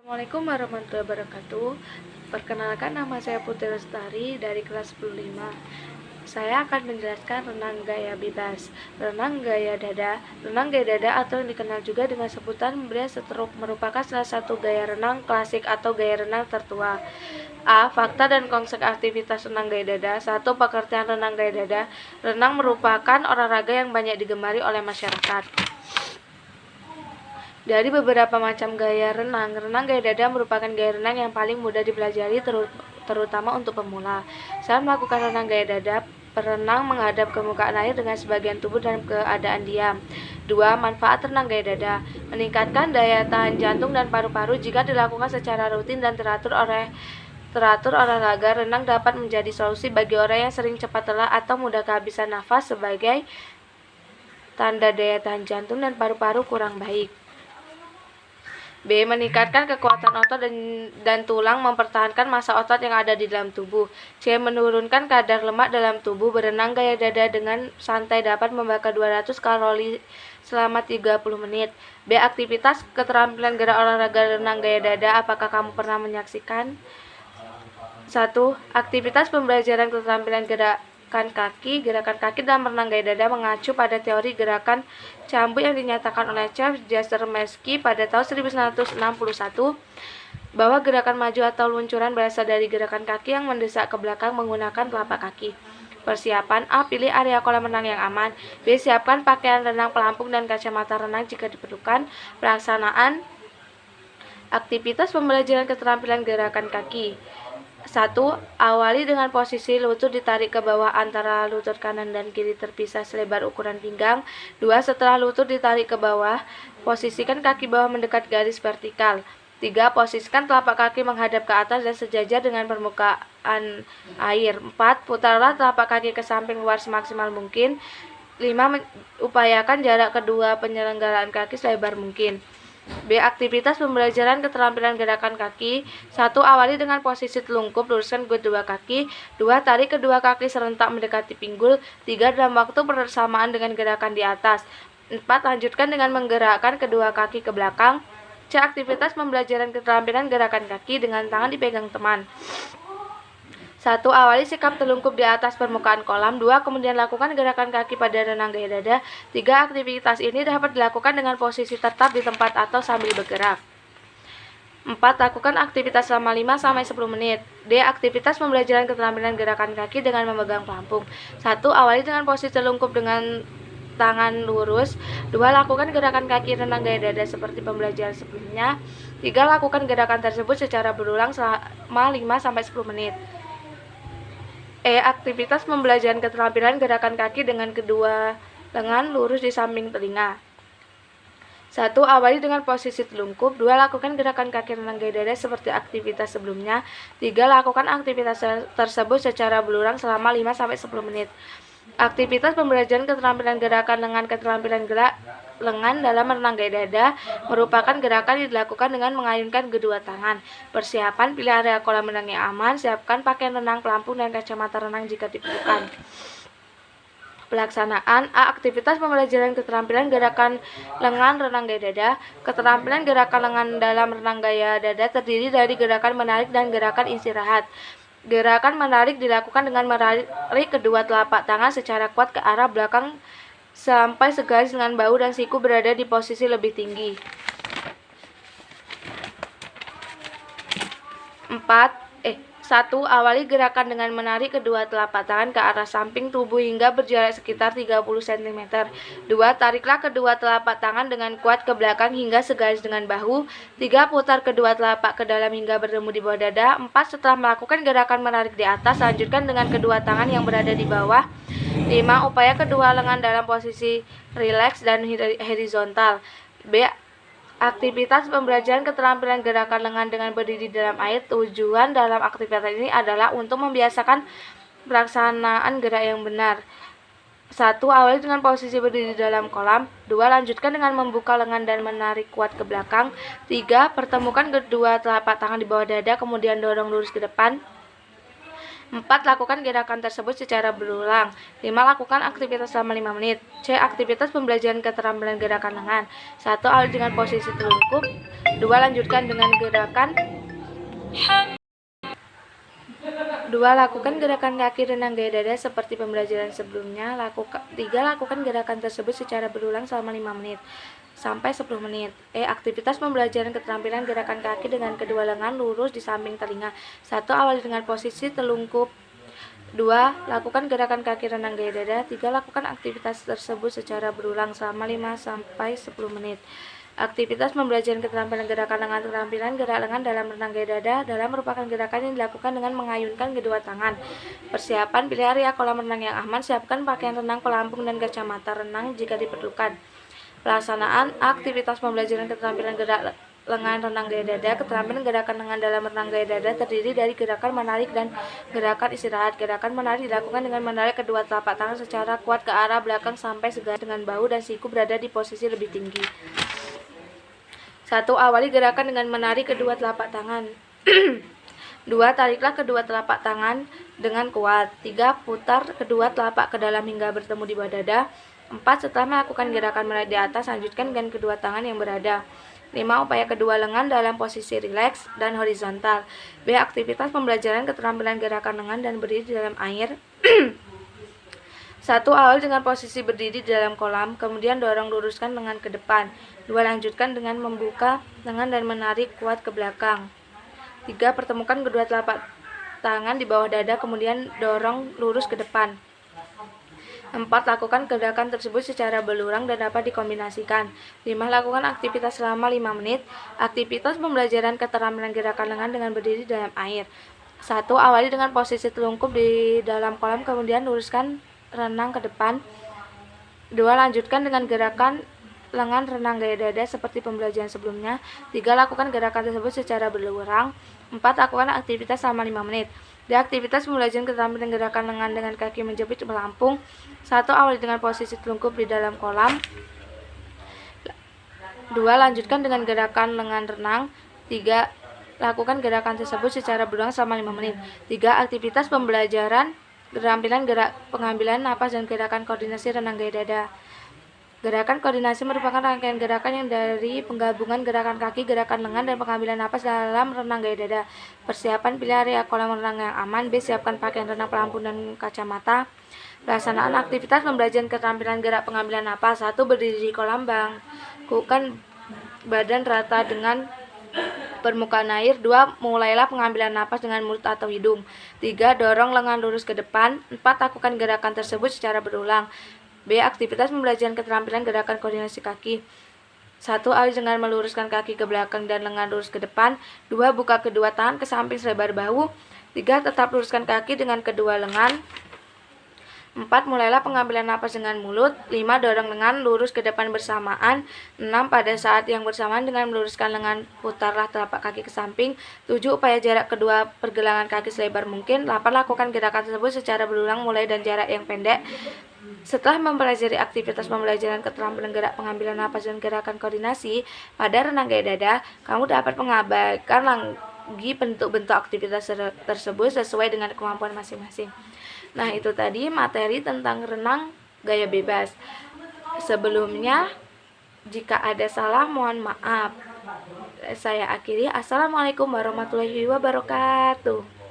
Assalamualaikum warahmatullahi wabarakatuh. Perkenalkan, nama saya Putri Lestari dari kelas 15. Saya akan menjelaskan renang gaya bebas. Renang gaya dada. Renang gaya dada atau yang dikenal juga dengan sebutan Breast stroke merupakan salah satu gaya renang klasik atau gaya renang tertua. Fakta dan konsep aktivitas renang gaya dada. 1. Pengertian renang gaya dada. Renang merupakan olahraga yang banyak digemari oleh masyarakat. Dari beberapa macam gaya renang, renang gaya dada merupakan gaya renang yang paling mudah dipelajari terutama untuk pemula. Saat melakukan renang gaya dada, perenang menghadap ke permukaan air dengan sebagian tubuh dalam keadaan diam. 2. Manfaat renang gaya dada. Meningkatkan daya tahan jantung dan paru-paru jika dilakukan secara rutin dan teratur olahraga renang dapat menjadi solusi bagi orang yang sering cepat lelah atau mudah kehabisan nafas sebagai tanda daya tahan jantung dan paru-paru kurang baik. B. Meningkatkan kekuatan otot dan tulang, mempertahankan massa otot yang ada di dalam tubuh. C. Menurunkan kadar lemak dalam tubuh. Berenang gaya dada dengan santai dapat membakar 200 kalori selama 30 menit. B. Aktivitas keterampilan gerak olahraga renang gaya dada. Apakah kamu pernah menyaksikan? 1. Aktivitas pembelajaran keterampilan gerakan kaki dalam renang gaya dada mengacu pada teori gerakan cambuk yang dinyatakan oleh Chef Jastrzemski pada tahun 1961 bahwa gerakan maju atau luncuran berasal dari gerakan kaki yang mendesak ke belakang menggunakan telapak kaki. Persiapan. A. Pilih area kolam renang yang aman. B. Siapkan pakaian renang, pelampung, dan kacamata renang jika diperlukan. Pelaksanaan aktivitas pembelajaran keterampilan gerakan kaki. 1. Awali dengan posisi lutut ditarik ke bawah antara lutut kanan dan kiri terpisah selebar ukuran pinggang. 2. Setelah lutut ditarik ke bawah, posisikan kaki bawah mendekat garis vertikal. 3. Posisikan telapak kaki menghadap ke atas dan sejajar dengan permukaan air. 4. Putarlah telapak kaki ke samping luar semaksimal mungkin. 5. Upayakan jarak kedua penyelenggaraan kaki selebar mungkin. B. Aktivitas pembelajaran keterampilan gerakan kaki. 1. Awali dengan posisi telungkup, luruskan kedua kaki. 2. Tarik kedua kaki serentak mendekati pinggul. 3. Dalam waktu bersamaan dengan gerakan di atas. 4. Lanjutkan dengan menggerakkan kedua kaki ke belakang. C. Aktivitas pembelajaran keterampilan gerakan kaki dengan tangan dipegang teman. 1. Awali sikap telungkup di atas permukaan kolam. 2. Kemudian lakukan gerakan kaki pada renang gaya dada. 3. Aktivitas ini dapat dilakukan dengan posisi tetap di tempat atau sambil bergerak. 4. Lakukan aktivitas selama 5-10 menit. D. Aktivitas pembelajaran keterampilan gerakan kaki dengan memegang pelampung. 1. Awali dengan posisi telungkup dengan tangan lurus. 2. Lakukan gerakan kaki renang gaya dada seperti pembelajaran sebelumnya. 3. Lakukan gerakan tersebut secara berulang selama 5-10 menit. E. Aktivitas pembelajaran keterampilan gerakan kaki dengan kedua lengan lurus di samping telinga. 1. Awali dengan posisi telungkup. 2. Lakukan gerakan kaki renang gaya dada seperti aktivitas sebelumnya. 3. Lakukan aktivitas tersebut secara berulang selama 5-10 menit. Aktivitas pembelajaran keterampilan gerakan lengan keterampilan gerak lengan dalam renang gaya dada merupakan gerakan yang dilakukan dengan mengayunkan kedua tangan. Persiapan. Pilih area kolam renang yang aman. Siapkan pakaian renang, pelampung, dan kacamata renang jika diperlukan. Pelaksanaan. A. Aktivitas pembelajaran keterampilan gerakan lengan renang gaya dada. Keterampilan gerakan lengan dalam renang gaya dada terdiri dari gerakan menarik dan gerakan istirahat. Gerakan menarik dilakukan dengan menarik kedua telapak tangan secara kuat ke arah belakang sampai segaris dengan bahu dan siku berada di posisi lebih tinggi. 1. Awali gerakan dengan menarik kedua telapak tangan ke arah samping tubuh hingga berjarak sekitar 30 cm. 2. Tariklah kedua telapak tangan dengan kuat ke belakang hingga segaris dengan bahu. 3. Putar kedua telapak ke dalam hingga bertemu di bawah dada. 4. Setelah melakukan gerakan menarik di atas, lanjutkan dengan kedua tangan yang berada di bawah. 5. Upaya kedua lengan dalam posisi rileks dan horizontal. B. Aktivitas pembelajaran keterampilan gerakan lengan dengan berdiri dalam air. Tujuan dalam aktivitas ini adalah untuk membiasakan pelaksanaan gerak yang benar. 1. Awali dengan posisi berdiri dalam kolam. 2. Lanjutkan dengan membuka lengan dan menarik kuat ke belakang. 3. Pertemukan kedua telapak tangan di bawah dada, kemudian dorong lurus ke depan. 4. Lakukan gerakan tersebut secara berulang. 5. Lakukan aktivitas selama 5 menit. C. Aktivitas pembelajaran keterampilan gerakan lengan. 1. Awali dengan posisi telungkup. 2. Lanjutkan dengan gerakan 2. Lakukan gerakan kaki renang gaya dada seperti pembelajaran sebelumnya. 3. Lakukan gerakan tersebut secara berulang selama 5 menit sampai 10 menit. Aktivitas pembelajaran keterampilan gerakan kaki dengan kedua lengan lurus di samping telinga. 1. Awali dengan posisi telungkup. 2. Lakukan gerakan kaki renang gaya dada. 3. Lakukan aktivitas tersebut secara berulang selama 5 sampai 10 menit. Aktivitas pembelajaran keterampilan gerakan lengan. Keterampilan gerak lengan dalam renang gaya dada merupakan gerakan yang dilakukan dengan mengayunkan kedua tangan. Persiapan: pilih area kolam renang yang aman, siapkan pakaian renang, pelampung, dan kacamata renang jika diperlukan. Pelaksanaan aktivitas pembelajaran keterampilan gerak lengan renang gaya dada. Keterampilan gerakan lengan dalam renang gaya dada terdiri dari gerakan menarik dan gerakan istirahat. Gerakan menarik dilakukan dengan menarik kedua telapak tangan secara kuat ke arah belakang sampai segala dengan bahu dan siku berada di posisi lebih tinggi. 1. Awali gerakan dengan menarik kedua telapak tangan. 2. Tariklah kedua telapak tangan dengan kuat. 3. Putar kedua telapak ke dalam hingga bertemu di bawah dada. 4. Setelah melakukan gerakan menarik di atas, lanjutkan dengan kedua tangan yang berada. 5. Upaya kedua lengan dalam posisi rileks dan horizontal. B. Aktivitas pembelajaran keterampilan gerakan lengan dan berdiri di dalam air. 1. Awal dengan posisi berdiri di dalam kolam, kemudian dorong luruskan lengan ke depan. 2. Lanjutkan dengan membuka lengan dan menarik kuat ke belakang. 3. Pertemukan kedua telapak tangan di bawah dada, kemudian dorong lurus ke depan. 4. Lakukan gerakan tersebut secara berulang dan dapat dikombinasikan. 5. Lakukan aktivitas selama 5 menit. Aktivitas pembelajaran keterampilan gerakan lengan dengan berdiri di dalam air. 1. Awali dengan posisi telungkup di dalam kolam, kemudian luruskan renang ke depan. 2. Lanjutkan dengan gerakan lengan renang gaya dada seperti pembelajaran sebelumnya. 3. Lakukan gerakan tersebut secara berulang. 4. Lakukan aktivitas selama 5 menit. Di aktivitas pembelajaran keterampilan gerakan lengan dengan kaki menjepit pelampung. 1. Awali dengan posisi telungkup di dalam kolam. 2. Lanjutkan dengan gerakan lengan renang. 3. Lakukan gerakan tersebut secara berulang selama 5 menit. 3. Aktivitas pembelajaran keterampilan gerak pengambilan napas dan gerakan koordinasi renang gaya dada. Gerakan koordinasi merupakan rangkaian gerakan yang dari penggabungan gerakan kaki, gerakan lengan, dan pengambilan napas dalam renang gaya dada. Persiapan: pilih area kolam renang yang aman. B. Siapkan pakaian renang, pelampung, dan kacamata. Pelaksanaan aktivitas pembelajaran keterampilan gerak pengambilan napas. 1. Berdiri di kolam, bangkukan badan rata dengan permukaan air. 2. Mulailah pengambilan napas dengan mulut atau hidung. 3. Dorong lengan lurus ke depan. 4. Lakukan gerakan tersebut secara berulang. B. Aktivitas pembelajaran keterampilan gerakan koordinasi kaki. 1. Awali dengan meluruskan kaki ke belakang dan lengan lurus ke depan. 2. Buka kedua tangan ke samping selebar bahu. 3. Tetap luruskan kaki dengan kedua lengan. 4. Mulailah pengambilan napas dengan mulut. 5. Dorong lengan lurus ke depan bersamaan. 6. Pada saat yang bersamaan dengan meluruskan lengan, putarlah telapak kaki ke samping. 7. Upaya jarak kedua pergelangan kaki selebar mungkin. 8. Lakukan gerakan tersebut secara berulang mulai dari jarak yang pendek. Setelah mempelajari aktivitas pembelajaran keterampilan gerak pengambilan napas dan gerakan koordinasi pada renang gaya dada, kamu dapat mengabaikan lagi bentuk-bentuk aktivitas tersebut sesuai dengan kemampuan masing-masing. Nah, itu tadi materi tentang renang gaya bebas. Sebelumnya, jika ada salah mohon maaf. Saya akhiri. Assalamualaikum warahmatullahi wabarakatuh.